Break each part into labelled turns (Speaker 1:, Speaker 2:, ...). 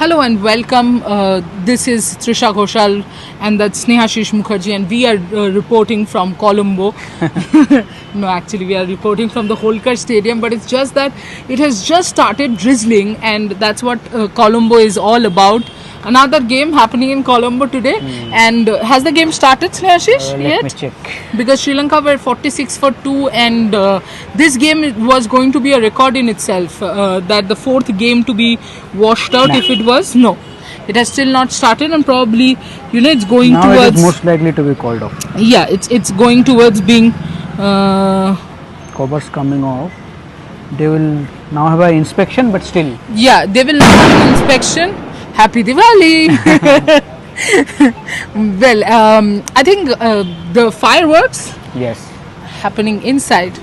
Speaker 1: Hello and welcome. This is Trisha Ghoshal and that's Snehashish Mukherjee, and we are reporting from Colombo. No, actually, we are reporting from the Holkar Stadium, but it's just that it has just started drizzling, and that's what Colombo is all about. Another game happening in Colombo today, and has the game started, Snehashish?
Speaker 2: Let me check.
Speaker 1: Because Sri Lanka were 46 for 2, and this game was going to be a record in itself, that the fourth game to be washed out if it was. No, it has still not started, and probably it's going
Speaker 2: Now
Speaker 1: towards,
Speaker 2: it is most likely to be called off.
Speaker 1: yeah, it's going towards being
Speaker 2: Covers coming off. They will now have an inspection, but still.
Speaker 1: yeah, they will not have an inspection. Happy Diwali. Well, I think the fireworks
Speaker 2: Yes.
Speaker 1: happening inside,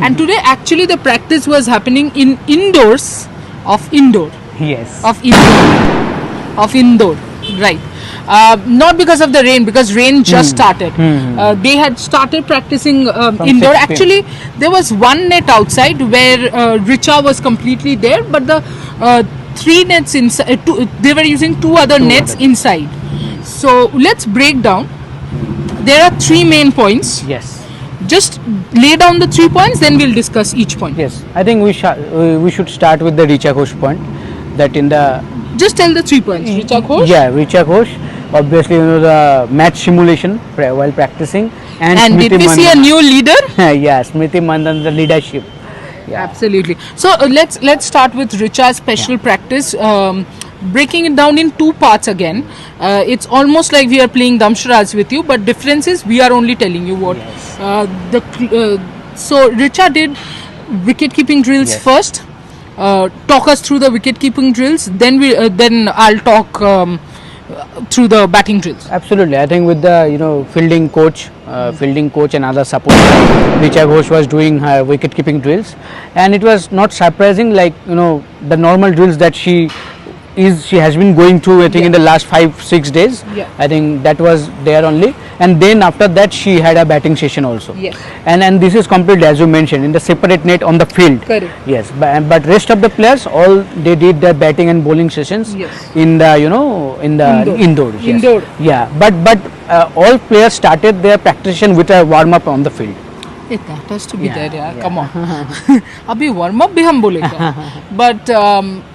Speaker 1: and today actually the practice was happening in indoors of indoor.
Speaker 2: Yes.
Speaker 1: Of indoor, right? Not because of the rain, because rain just started. They had started practicing indoor.
Speaker 2: 6 p.m.
Speaker 1: Actually, there was one net outside where Richa was completely there, but the three nets inside. They were using two other nets inside. So let's break down. There are three main points.
Speaker 2: Yes.
Speaker 1: Just lay down the 3 points, then we'll discuss each point.
Speaker 2: Yes. I think we should start with the Richa Ghosh point. That in the
Speaker 1: Just tell the 3 points. Richa Ghosh.
Speaker 2: Yeah, Richa Ghosh. Obviously, the match simulation while practicing,
Speaker 1: And did
Speaker 2: Smriti
Speaker 1: we see a new leader?
Speaker 2: yeah, Smriti Mandan, the leadership. Yeah.
Speaker 1: Absolutely. So let's start with Richa's special practice. Breaking it down in two parts again. It's almost like we are playing Damsharaj with you, but difference is we are only telling you what. So Richa did wicket keeping drills
Speaker 2: Yes.
Speaker 1: first. Talk us through the wicket keeping drills. Then I'll talk through the batting drills.
Speaker 2: Absolutely, I think with the fielding coach and other support, Richa Ghosh was doing her wicket keeping drills, and it was not surprising, like the normal drills that she has been going through. I think in the last 5-6 days.
Speaker 1: Yeah.
Speaker 2: I think that was there only, and then after that she had a batting session also.
Speaker 1: Yes.
Speaker 2: And this is completely, as you mentioned, in the separate net on the field.
Speaker 1: Correct.
Speaker 2: Yes, but rest of the players, all they did their batting and bowling sessions
Speaker 1: Yes.
Speaker 2: in the in the indoors. Yes.
Speaker 1: Indoor.
Speaker 2: Yeah, but all players started their practice session with a warm up on the field.
Speaker 1: That has to be
Speaker 2: Yeah,
Speaker 1: there, yeah.
Speaker 2: yeah.
Speaker 1: Come on. Abhi warm up bhi hum bolega. But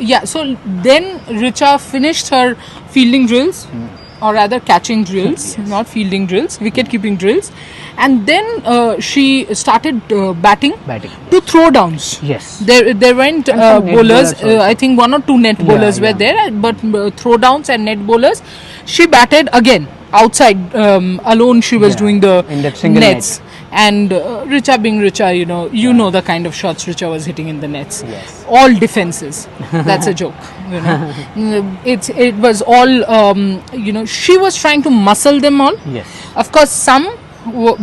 Speaker 1: yeah, so then Richa finished her fielding drills, or rather catching drills, not fielding drills, wicket keeping drills, and then she started batting to throw downs.
Speaker 2: Yes.
Speaker 1: There went
Speaker 2: And some net
Speaker 1: bowlers.
Speaker 2: bowlers also.
Speaker 1: I think 1 or 2 net bowlers were
Speaker 2: yeah.
Speaker 1: there, but throw downs and net bowlers. She batted again outside alone. She was
Speaker 2: Yeah,
Speaker 1: doing the
Speaker 2: in that single
Speaker 1: nets. And Richa being Richa, you know the kind of shots Richa was hitting in the nets.
Speaker 2: Yes.
Speaker 1: All defenses. That's a joke. It was all. She was trying to muscle them all.
Speaker 2: Yes.
Speaker 1: Of course, some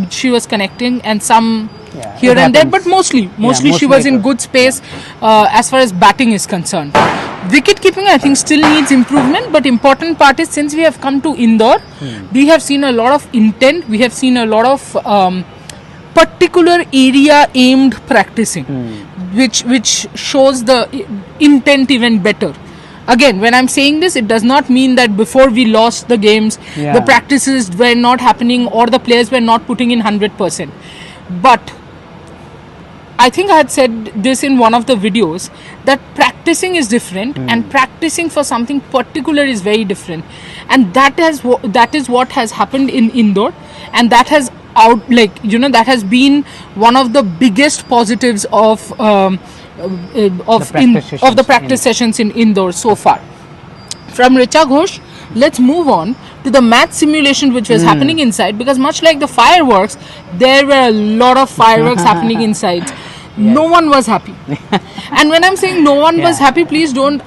Speaker 1: she was connecting, and some
Speaker 2: Yeah,
Speaker 1: here
Speaker 2: it
Speaker 1: and there.
Speaker 2: happens.
Speaker 1: But mostly she
Speaker 2: mostly
Speaker 1: was
Speaker 2: it
Speaker 1: in
Speaker 2: was.
Speaker 1: good space as far as batting is concerned. Wicket keeping, I think, still needs improvement. But important part is, since we have come to Indore, we have seen a lot of intent. We have seen a lot of particular area aimed practicing, which shows the intent even better. Again, when I'm saying this, it does not mean that before we lost the games,
Speaker 2: Yeah.
Speaker 1: the practices were not happening or the players were not putting in 100%. But I think I had said this in one of the videos, that practicing is different and practicing for something particular is very different, and that is what has happened in Indore, and that has that has been one of the biggest positives of the practice sessions in Indore so far. From Richa Ghosh, let's move on to the match simulation which was happening inside, because much like the fireworks, there were a lot of fireworks happening inside. No one was happy. And when I'm saying no one was happy, please don't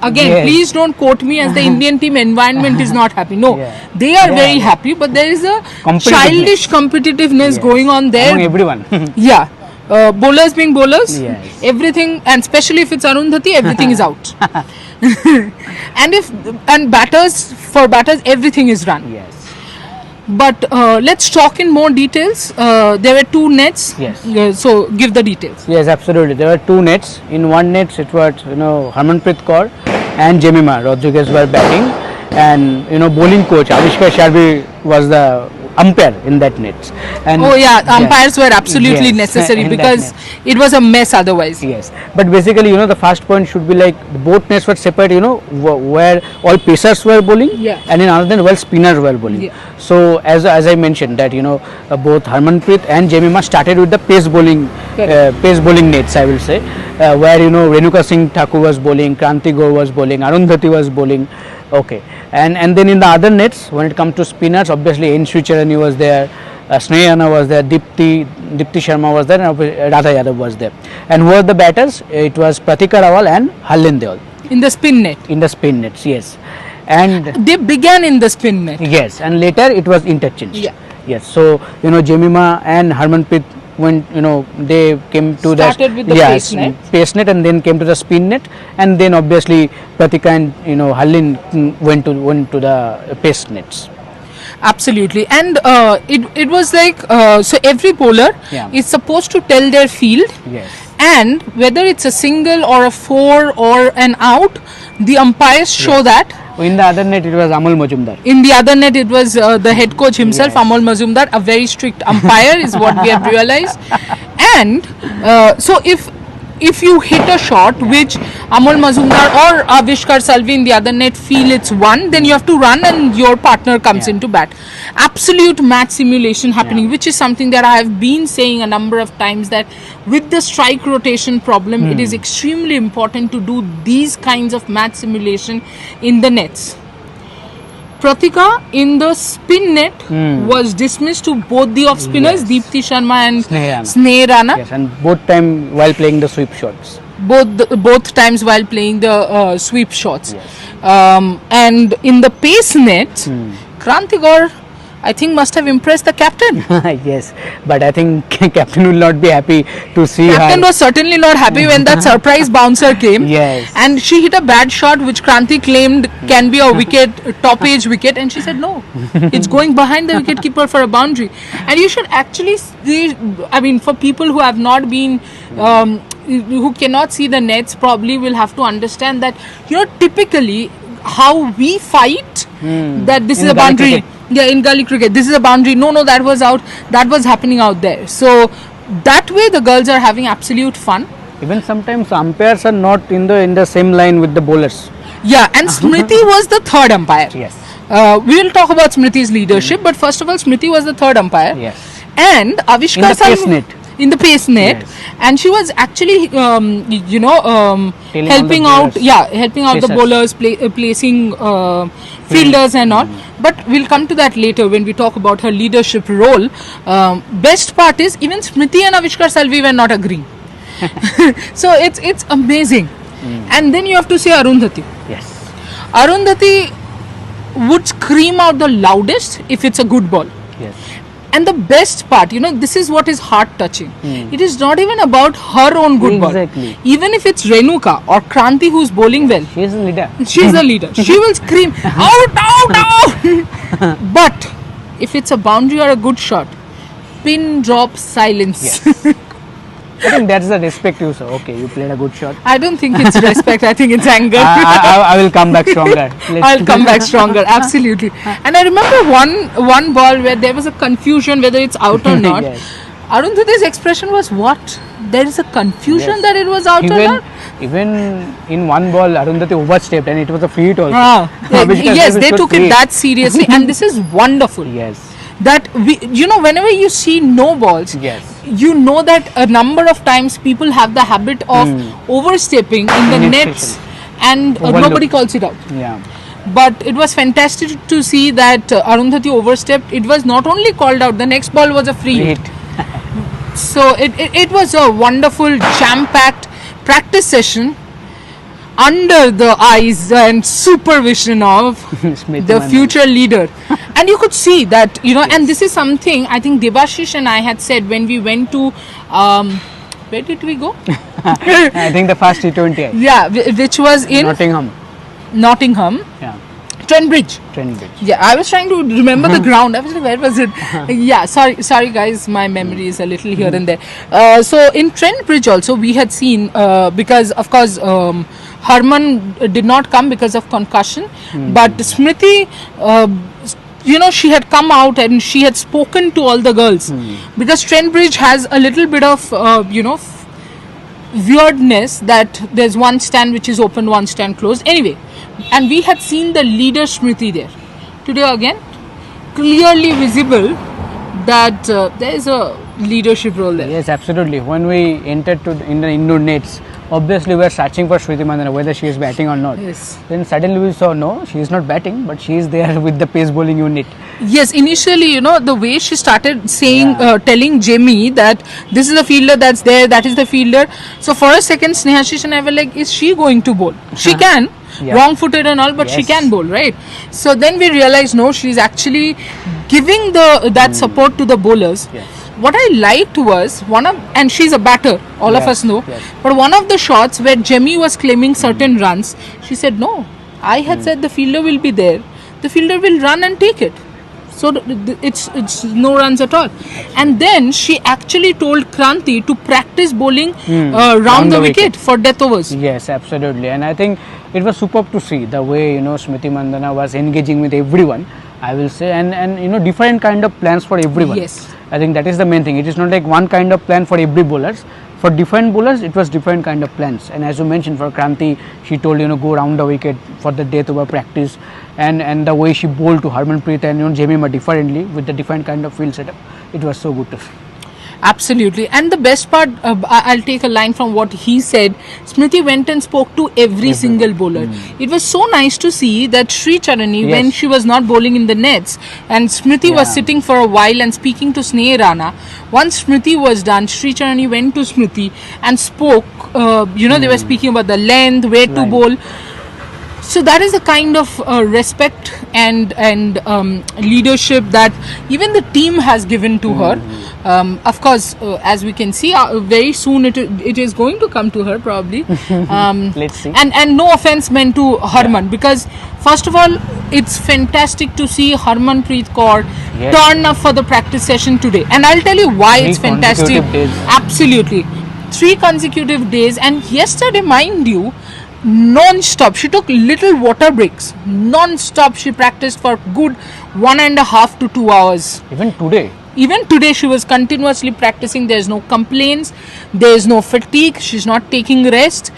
Speaker 1: quote me as the Indian team environment is not happy. No, they are very happy, but there is a childish competitiveness going on there.
Speaker 2: Among everyone.
Speaker 1: Yeah. Bowlers being bowlers,
Speaker 2: Yes.
Speaker 1: everything, and especially if it's Arundhati, everything is out. and batters, everything is run.
Speaker 2: Yes.
Speaker 1: But let's talk in more details. There were 2 nets.
Speaker 2: Yes.
Speaker 1: So give the details.
Speaker 2: Yes, absolutely. There were 2 nets. In one net, it was Harmanpreet Kaur, and Jemima Rodriguez were batting, and bowling coach Avishkar Sharvi was the umpire in that nets. And
Speaker 1: Oh yeah, umpires were absolutely
Speaker 2: Yes,
Speaker 1: necessary
Speaker 2: in that
Speaker 1: because
Speaker 2: net.
Speaker 1: it was a mess otherwise.
Speaker 2: Yes, but basically, the first point should be like both nets were separate, where all pacers were bowling,
Speaker 1: Yeah.
Speaker 2: and in another net, well, spinners were bowling.
Speaker 1: Yeah.
Speaker 2: So, as I mentioned, that both Harmanpreet and Jemima started with the pace bowling nets, I will say, where Renuka Singh Thakur was bowling, Kranti Gaur was bowling, Arundhati was bowling. Okay, and then in the other nets, when it comes to spinners, obviously N. Sricharani was there. Snehana was there, Dipti Sharma was there, and Radha Yadav was there. And who were the batters? It was Pratika Rawal and Harlin Deol
Speaker 1: In the spin net.
Speaker 2: in the spin nets, yes. And
Speaker 1: They began in the spin net.
Speaker 2: yes, and later it was interchanged.
Speaker 1: Yeah.
Speaker 2: Yes, so Jemima and Harmanpreet when they came to
Speaker 1: Started with the pace net.
Speaker 2: pace net, and then came to the spin net, and then obviously Pratika and Harlin went to the pace nets.
Speaker 1: Absolutely, and it was like so every bowler
Speaker 2: Yeah.
Speaker 1: is supposed to tell their field,
Speaker 2: Yes.
Speaker 1: and whether it's a single or a four or an out, the umpires show that.
Speaker 2: In the other net, it was Amol Majumdar.
Speaker 1: In the other net, it was the head coach himself,
Speaker 2: Yes.
Speaker 1: Amol Mazumdar, a very strict umpire, is what we have realized. And so if you hit a shot which Amol Mazumdar or Avishkar Salvi in the other net feel it's one, then you have to run and your partner comes
Speaker 2: Yeah.
Speaker 1: into bat. Absolute match simulation happening,
Speaker 2: Yeah.
Speaker 1: which is something that I have been saying a number of times, that with the strike rotation problem, it is extremely important to do these kinds of match simulation in the nets. Pratika in the spin net was dismissed to both the off spinners,
Speaker 2: Yes.
Speaker 1: Deepti Sharma and
Speaker 2: Sneh
Speaker 1: Sneh Rana.
Speaker 2: Yes, and both time while playing the sweep shots.
Speaker 1: Both times while playing the sweep shots.
Speaker 2: Yes.
Speaker 1: And in the pace net, Kranti Gaur, I think, must have impressed the captain.
Speaker 2: Yes, but I think captain will not be happy to see
Speaker 1: Captain
Speaker 2: her.
Speaker 1: was certainly not happy when that surprise bouncer came.
Speaker 2: Yes.
Speaker 1: And she hit a bad shot which Kranti claimed can be a wicket, top age wicket, and she said no, it's going behind the wicket keeper for a boundary. And you should actually see, I mean, for people who have not been who cannot see the nets, probably will have to understand that typically how we fight, that this
Speaker 2: In
Speaker 1: is a
Speaker 2: gully
Speaker 1: boundary.
Speaker 2: cricket.
Speaker 1: Yeah, in gully cricket, this is a boundary. No, that was out. That was happening out there. So that way, the girls are having absolute fun.
Speaker 2: Even sometimes umpires are not in the same line with the bowlers.
Speaker 1: Yeah, and Smriti was the third umpire.
Speaker 2: Yes.
Speaker 1: We will talk about Smriti's leadership, but first of all, Smriti was the third umpire.
Speaker 2: Yes.
Speaker 1: And Avishkar
Speaker 2: In the pace
Speaker 1: Salvi-
Speaker 2: net.
Speaker 1: In the pace net,
Speaker 2: Yes.
Speaker 1: and she was actually,
Speaker 2: Telling all
Speaker 1: helping
Speaker 2: the
Speaker 1: out.
Speaker 2: bowlers.
Speaker 1: Yeah, helping out the
Speaker 2: Pacers.
Speaker 1: bowlers, placing fielders and all. But we'll come to that later when we talk about her leadership role. Best part is even Smriti and Avishkar Salvi were not agreeing. So it's amazing. And then you have to say Arundhati.
Speaker 2: Yes.
Speaker 1: Arundhati would scream out the loudest if it's a good ball.
Speaker 2: Yes.
Speaker 1: And the best part, this is what is heart touching. It is not even about her own good
Speaker 2: Exactly.
Speaker 1: ball. Even if it's Renuka or Kranti who's bowling well,
Speaker 2: She is a leader.
Speaker 1: she's a leader. She will scream, out, out, out. But if it's a boundary or a good shot, pin drop silence.
Speaker 2: Yes. I think that's the respect you saw. Okay, you played a good shot.
Speaker 1: I don't think it's respect. I think it's anger.
Speaker 2: I will come back stronger.
Speaker 1: I'll come back stronger, absolutely. And I remember one ball where there was a confusion whether it's out or not.
Speaker 2: Yes.
Speaker 1: Arundhati's expression was, what? There is a confusion
Speaker 2: Yes.
Speaker 1: that it was out or not?
Speaker 2: Even in one ball, Arundhati overstepped and it was a free hit also. Avishkar
Speaker 1: Yes,
Speaker 2: Salvi
Speaker 1: they
Speaker 2: should
Speaker 1: took
Speaker 2: free
Speaker 1: it that seriously, and this is wonderful.
Speaker 2: Yes.
Speaker 1: That whenever you see no balls,
Speaker 2: Yes.
Speaker 1: you know that a number of times people have the habit of overstepping in the
Speaker 2: In
Speaker 1: nets,
Speaker 2: especially.
Speaker 1: and
Speaker 2: Overlook.
Speaker 1: nobody calls it out.
Speaker 2: Yeah.
Speaker 1: But it was fantastic to see that Arundhati overstepped. It was not only called out, the next ball was a free
Speaker 2: Free
Speaker 1: hit.
Speaker 2: hit.
Speaker 1: So it was a wonderful jam-packed practice session under the eyes and supervision of
Speaker 2: Smriti
Speaker 1: the
Speaker 2: Mandana.
Speaker 1: future leader. And you could see that, and this is something I think Debashish and I had said when we went to, where did we go?
Speaker 2: I think the first T20.
Speaker 1: Yeah, which was in Nottingham,
Speaker 2: Yeah.
Speaker 1: Trent Bridge.
Speaker 2: Training pitch.
Speaker 1: Yeah, I was trying to remember the ground. I was like, where was it? Yeah, sorry guys, my memory is a little here and there. So in Trent Bridge also we had seen, because of course Harman did not come because of concussion, but Smriti, she had come out and she had spoken to all the girls, because Trent Bridge has a little bit of, weirdness that there's one stand which is open, one stand closed. Anyway, and we had seen the leader Smriti there. Today again, clearly visible that there is a leadership role there.
Speaker 2: Yes, absolutely. When we entered in the indoor nets, obviously we were searching for Smriti Mandhana, whether she is batting or not.
Speaker 1: Yes.
Speaker 2: Then suddenly we saw, no, she is not batting, but she is there with the pace bowling unit.
Speaker 1: Yes, initially, the way she started saying, telling Jamie that this is the fielder that's there, that is the fielder. So for a second, Snehashish and I were like, is she going to bowl? She can,
Speaker 2: Yeah.
Speaker 1: wrong-footed and all, but she
Speaker 2: Yes.
Speaker 1: can bowl, right? So then we realized, no, she's actually giving that support to the bowlers.
Speaker 2: Yes.
Speaker 1: What I liked was and she's a batter, all of
Speaker 2: Yes,
Speaker 1: us know.
Speaker 2: yes.
Speaker 1: But one of the shots where Jamie was claiming certain runs, she said, no, I had said the fielder will be there. The fielder will run and take it. So it's no runs at all. And then she actually told Kranti to practice bowling round the wicket for death overs.
Speaker 2: Yes, absolutely. And I think it was superb to see the way, Smriti Mandhana was engaging with everyone, I will say, and different kind of plans for everyone.
Speaker 1: Yes.
Speaker 2: I think that is the main thing. It is not like one kind of plan for every bowlers. For different bowlers, it was different kind of plans. And as you mentioned, for Kranti, she told, go round the wicket for the death over practice. And the way she bowled to Harmanpreet and Jemimah differently with the different kind of field setup, it was so good to see.
Speaker 1: Absolutely. And the best part, I'll take a line from what he said. Smriti went and spoke to every single bowler. It was so nice to see that Sri Charani,
Speaker 2: Yes.
Speaker 1: when she was not bowling in the nets, and Smriti was
Speaker 2: Yeah.
Speaker 1: sitting for a while and speaking to Sneh Rana. Once Smriti was done, Sri Charani went to Smriti and spoke. They were speaking about the length, where to
Speaker 2: Right.
Speaker 1: bowl. So that is the kind of respect and leadership that even the team has given to her. Of course, as we can see, very soon it is going to come to her probably.
Speaker 2: Let's see.
Speaker 1: And no offense meant to Harman, because first of all, it's fantastic to see Harmanpreet Kaur
Speaker 2: Yes.
Speaker 1: turn up for the practice session today. And I'll tell you why
Speaker 2: 3
Speaker 1: it's fantastic.
Speaker 2: consecutive days.
Speaker 1: Absolutely. 3 consecutive days, and yesterday, mind you, non-stop. She took little water breaks. Non-stop she practiced for good 1.5 to 2 hours.
Speaker 2: Even today.
Speaker 1: Even today she was continuously practicing. There's no complaints. There's no fatigue. She's not taking rest.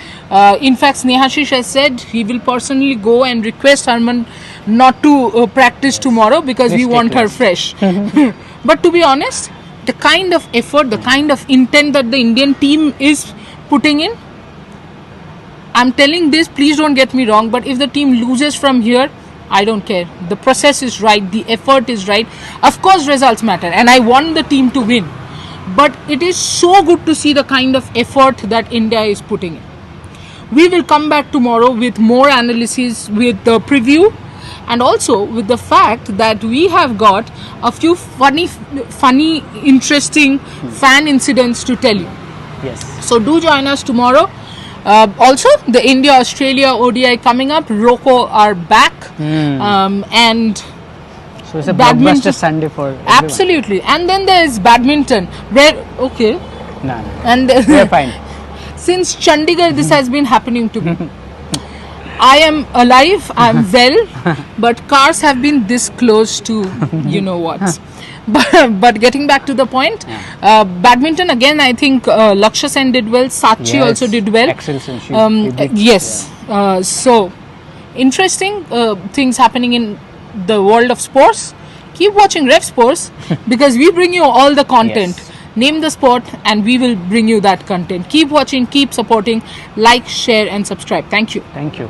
Speaker 1: In fact, Snehashish has said he will personally go and request Harman not to practice tomorrow because we
Speaker 2: Please
Speaker 1: want
Speaker 2: take
Speaker 1: her fresh. But to be honest, the kind of effort, the kind of intent that the Indian team is putting in, I'm telling this, please don't get me wrong, but if the team loses from here, I don't care. The process is right, the effort is right. Of course, results matter, and I want the team to win. But it is so good to see the kind of effort that India is putting in. We will come back tomorrow with more analysis, with the preview, and also with the fact that we have got a few funny, interesting fan incidents to tell you.
Speaker 2: Yes.
Speaker 1: So do join us tomorrow. Also, the India-Australia ODI coming up. ROCO are back. And
Speaker 2: So it's a
Speaker 1: Badminton-
Speaker 2: blockbuster Sunday for everyone.
Speaker 1: absolutely. And then there is badminton. Okay.
Speaker 2: No.
Speaker 1: And
Speaker 2: We're fine.
Speaker 1: since Chandigarh, this has been happening to me. I am alive, I am well, but cars have been this close to you know what. But getting back to the point, badminton again, I think Lakshya Sen did well, Sachi
Speaker 2: Yes.
Speaker 1: also did well.
Speaker 2: Excellent. She's a big-
Speaker 1: Yes. So, interesting things happening in the world of sports. Keep watching Rev Sports because we bring you all the content.
Speaker 2: Yes.
Speaker 1: Name the sport and we will bring you that content. Keep watching, keep supporting, like, share and subscribe. Thank you.
Speaker 2: Thank you.